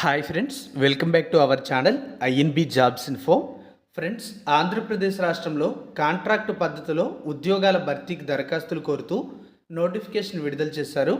Hi friends, welcome back to our channel INB jobs info. Friends, Andhra Pradesh రాష్ట్రంలో contract పద్ధతిలో ఉద్యోగాల భర్తీకి దరఖాస్తులు కోరుతూ నోటిఫికేషన్ విడుదల చేశారు.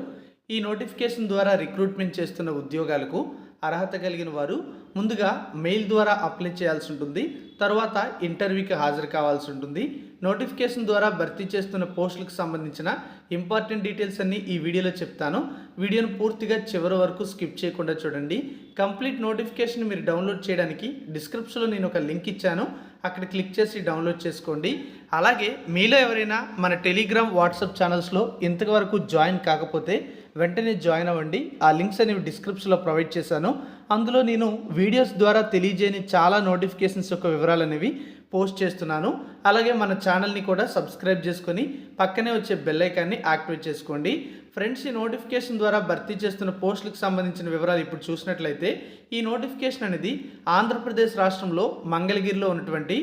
ఈ నోటిఫికేషన్ ద్వారా రిక్రూట్మెంట్ చేస్తున్న ఉద్యోగాలకు అర్హత కలిగిన వారు ముందుగా మెయిల్ ద్వారా అప్లై చేయాల్సి ఉంటుంది. తర్వాత ఇంటర్వ్యూకి హాజరు కావాల్సి ఉంటుంది. నోటిఫికేషన్ ద్వారా భర్తీ చేస్తున్న పోస్టులకు సంబంధించిన ఇంపార్టెంట్ డీటెయిల్స్ అన్నీ ఈ వీడియోలో చెప్తాను. వీడియోను పూర్తిగా చివరి వరకు స్కిప్ చేయకుండా చూడండి. కంప్లీట్ నోటిఫికేషన్ మీరు డౌన్లోడ్ చేయడానికి డిస్క్రిప్షన్లో నేను ఒక లింక్ ఇచ్చాను, అక్కడ క్లిక్ చేసి డౌన్లోడ్ చేసుకోండి. అలాగే మీలో ఎవరైనా మన టెలిగ్రామ్, వాట్సాప్ ఛానల్స్లో ఇంతవరకు జాయిన్ కాకపోతే వెంటనే జాయిన్ అవ్వండి. ఆ లింక్స్ అనేవి డిస్క్రిప్షన్లో ప్రొవైడ్ చేశాను. అందులో నేను వీడియోస్ ద్వారా తెలియజేయని చాలా నోటిఫికేషన్స్ యొక్క వివరాలు అనేవి పోస్ట్ చేస్తున్నాను. అలాగే మన ఛానల్ని కూడా సబ్స్క్రైబ్ చేసుకొని పక్కనే వచ్చే బెల్ ఐకాన్ని యాక్టివేట్ చేసుకోండి. ఫ్రెండ్స్, ఈ నోటిఫికేషన్ ద్వారా భర్తీ చేస్తున్న పోస్టులకు సంబంధించిన వివరాలు ఇప్పుడు చూసినట్లయితే ఈ నోటిఫికేషన్ అనేది ఆంధ్రప్రదేశ్ రాష్ట్రంలో మంగళగిరిలో ఉన్నటువంటి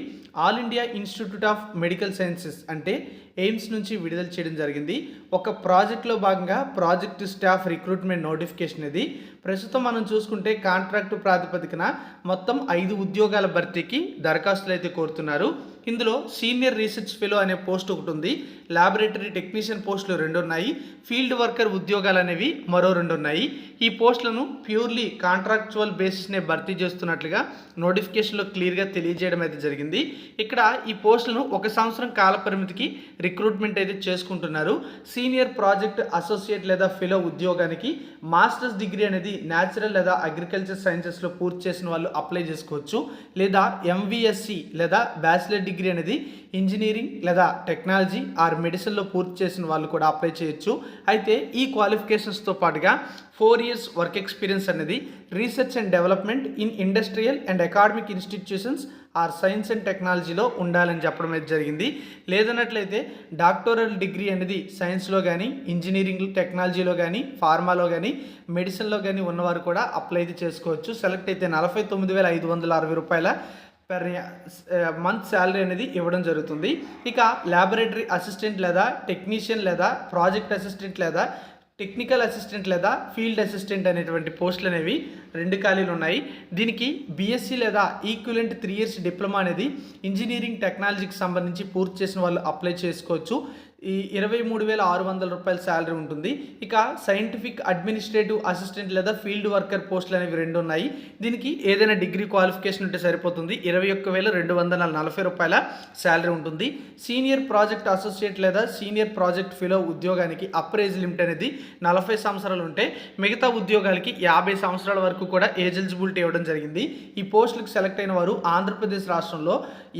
all India institute of medical sciences అంటే ఎయిమ్స్ నుంచి విడుదల చేయడం జరిగింది. ఒక ప్రాజెక్ట్లో భాగంగా ప్రాజెక్ట్ స్టాఫ్ రిక్రూట్మెంట్ నోటిఫికేషన్ ఇది. ప్రస్తుతం మనం చూసుకుంటే కాంట్రాక్టు ప్రాతిపదికన మొత్తం 5 ఉద్యోగాల భర్తీకి దరఖాస్తులు అయితే కోరుతున్నారు. ఇందులో సీనియర్ రీసెర్చ్ ఫెలో అనే పోస్ట్ ఒకటి ఉంది, ల్యాబొరేటరీ టెక్నీషియన్ పోస్టులు 2 ఉన్నాయి, ఫీల్డ్ వర్కర్ ఉద్యోగాలు అనేవి మరో 2 ఉన్నాయి. ఈ పోస్టులను ప్యూర్లీ కాంట్రాక్చువల్ బేసిస్నే భర్తీ చేస్తున్నట్లుగా నోటిఫికేషన్లో క్లియర్గా తెలియజేయడం అయితే జరిగింది. ఇక్కడ ఈ పోస్టులను 1 సంవత్సరం కాల పరిమితికి రిక్రూట్మెంట్ అయితే చేసుకుంటున్నారు. సీనియర్ ప్రాజెక్ట్ అసోసియేట్ లేదా ఫెలో ఉద్యోగానికి మాస్టర్స్ డిగ్రీ అనేది న్యాచురల్ లేదా అగ్రికల్చర్ సైన్సెస్లో పూర్తి చేసిన వాళ్ళు అప్లై చేసుకోవచ్చు. లేదా ఎంవిఎస్సి లేదా బ్యాచిలర్ డిగ్రీ అనేది ఇంజనీరింగ్ లేదా టెక్నాలజీ ఆర్ మెడిసిన్లో పూర్తి చేసిన వాళ్ళు కూడా అప్లై చేయొచ్చు. అయితే ఈ క్వాలిఫికేషన్స్తో పాటుగా 4 years వర్క్ ఎక్స్పీరియన్స్ అనేది research and development in industrial and academic institutions or science and టెక్నాలజీలో ఉండాలని చెప్పడం అయితే జరిగింది. లేదన్నట్లయితే డాక్టోరల్ డిగ్రీ అనేది సైన్స్లో కానీ, ఇంజనీరింగ్ టెక్నాలజీలో కానీ, ఫార్మాలో కానీ, మెడిసిన్లో కానీ ఉన్నవారు కూడా అప్లై అయితే చేసుకోవచ్చు. సెలెక్ట్ అయితే 49,560 రూపాయల పర్ మంత్ శాలరీ అనేది ఇవ్వడం జరుగుతుంది. ఇక ల్యాబొరేటరీ అసిస్టెంట్ లేదా టెక్నీషియన్ లేదా ప్రాజెక్ట్ అసిస్టెంట్ లేదా టెక్నికల్ అసిస్టెంట్ లేదా ఫీల్డ్ అసిస్టెంట్ అనేటువంటి పోస్టులు అనేవి 2 ఖాళీలు ఉన్నాయి. దీనికి బీఎస్సీ లేదా ఈక్విలెంట్ 3 years డిప్లొమా అనేది ఇంజనీరింగ్ టెక్నాలజీకి సంబంధించి పూర్తి చేసిన వాళ్ళు అప్లై చేసుకోవచ్చు. ఈ 23,600 రూపాయల శాలరీ ఉంటుంది. ఇక సైంటిఫిక్ అడ్మినిస్ట్రేటివ్ అసిస్టెంట్ లేదా ఫీల్డ్ వర్కర్ పోస్టులు అనేవి 2 ఉన్నాయి. దీనికి ఏదైనా డిగ్రీ క్వాలిఫికేషన్ ఉంటే సరిపోతుంది. 21,240 రూపాయల శాలరీ ఉంటుంది. సీనియర్ ప్రాజెక్ట్ అసోసియేట్ లేదా సీనియర్ ప్రాజెక్ట్ ఫెలో ఉద్యోగానికి అప్పర్ ఏజ్ లిమిట్ అనేది 40 సంవత్సరాలు ఉంటే మిగతా ఉద్యోగాలకి 50 సంవత్సరాల వరకు కూడా ఏజ్ ఎలిజిబిలిటీ ఇవ్వడం జరిగింది. ఈ పోస్టులకు సెలెక్ట్ అయిన వారు ఆంధ్రప్రదేశ్ రాష్ట్రంలో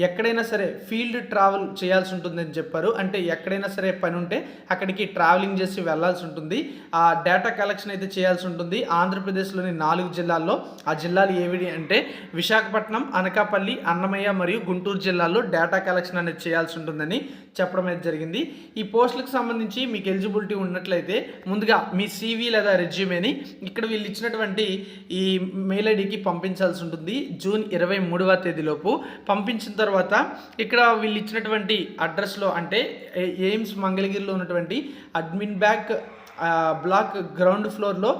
ఎక్కడైనా సరే ఫీల్డ్ ట్రావెల్ చేయాల్సి ఉంటుందని చెప్పారు. అంటే ఎక్కడైనా సరే పని ఉంటే అక్కడికి ట్రావెలింగ్ చేసి వెళ్లాల్సి ఉంటుంది. ఆ డేటా కలెక్షన్ అయితే చేయాల్సి ఉంటుంది. ఆంధ్రప్రదేశ్లోని 4 జిల్లాల్లో, ఆ జిల్లాలు ఏవి అంటే విశాఖపట్నం, అనకాపల్లి, అన్నమయ్య మరియు గుంటూరు జిల్లాల్లో డేటా కలెక్షన్ అనేది చేయాల్సి ఉంటుందని చెప్పడం అయితే జరిగింది. ఈ పోస్టులకు సంబంధించి మీకు ఎలిజిబిలిటీ ఉన్నట్లయితే ముందుగా మీ CV లేదా రెజ్యూమేని ఇక్కడ వీళ్ళు ఇచ్చినటువంటి ఈ మెయిల్ ఐడికి పంపించాల్సి ఉంటుంది. జూన్ 23వ తేదీలోపు పంపించిన తర్వాత ఇక్కడ వీళ్ళు ఇచ్చినటువంటి అడ్రస్లో అంటే ఎయిమ్స్ మంగళగిరిలో ఉన్నటువంటి అడ్మిన్ బ్లాక్ గ్రౌండ్ ఫ్లోర్లో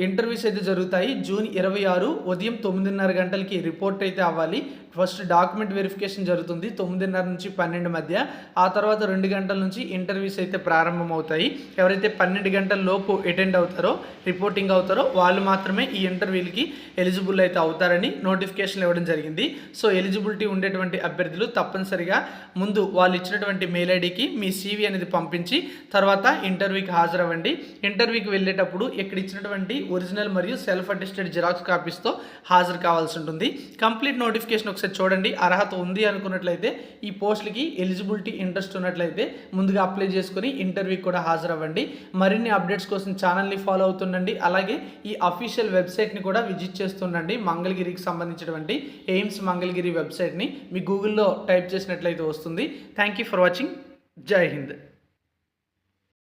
ఇంటర్వ్యూస్ అయితే జరుగుతాయి. జూన్ 26 ఉదయం 9:30 గంటలకి రిపోర్ట్ అయితే అవ్వాలి. ఫస్ట్ డాక్యుమెంట్ వెరిఫికేషన్ జరుగుతుంది 9:30 నుంచి 12 మధ్య. ఆ తర్వాత 2 గంటల నుంచి ఇంటర్వ్యూస్ అయితే ప్రారంభమవుతాయి. ఎవరైతే 12 గంటల లోపు అటెండ్ అవుతారో, రిపోర్టింగ్ అవుతారో వాళ్ళు మాత్రమే ఈ ఇంటర్వ్యూలకి ఎలిజిబుల్ అయితే అవుతారని నోటిఫికేషన్ ఇవ్వడం జరిగింది. సో ఎలిజిబిలిటీ ఉండేటువంటి అభ్యర్థులు తప్పనిసరిగా ముందు వాళ్ళు ఇచ్చినటువంటి మెయిల్ ఐడికి మీ CV అనేది పంపించి తర్వాత ఇంటర్వ్యూకి హాజరవ్వండి. ఇంటర్వ్యూకి వెళ్ళేటప్పుడు ఇక్కడ ఇచ్చినటువంటి ఒరిజినల్ మరియు సెల్ఫ్ అటెస్టెడ్ జిరాక్స్ కాపీస్తో హాజరు కావాల్సి ఉంటుంది. కంప్లీట్ నోటిఫికేషన్ ఒకసారి చూడండి. అర్హత ఉంది అనుకున్నట్లయితే, ఈ పోస్టులకి ఎలిజిబిలిటీ ఇంట్రెస్ట్ ఉన్నట్లయితే ముందుగా అప్లై చేసుకుని ఇంటర్వ్యూకి కూడా హాజరవ్వండి. మరిన్ని అప్డేట్స్ కోసం ఛానల్ని ఫాలో అవుతుండండి. అలాగే ఈ అఫీషియల్ వెబ్సైట్ని కూడా విజిట్ చేస్తుండండి. మంగళగిరికి సంబంధించినటువంటి ఎయిమ్స్ మంగళగిరి వెబ్సైట్ని మీ గూగుల్లో టైప్ చేసినట్లయితే వస్తుంది. Thank you for watching. జై హింద్.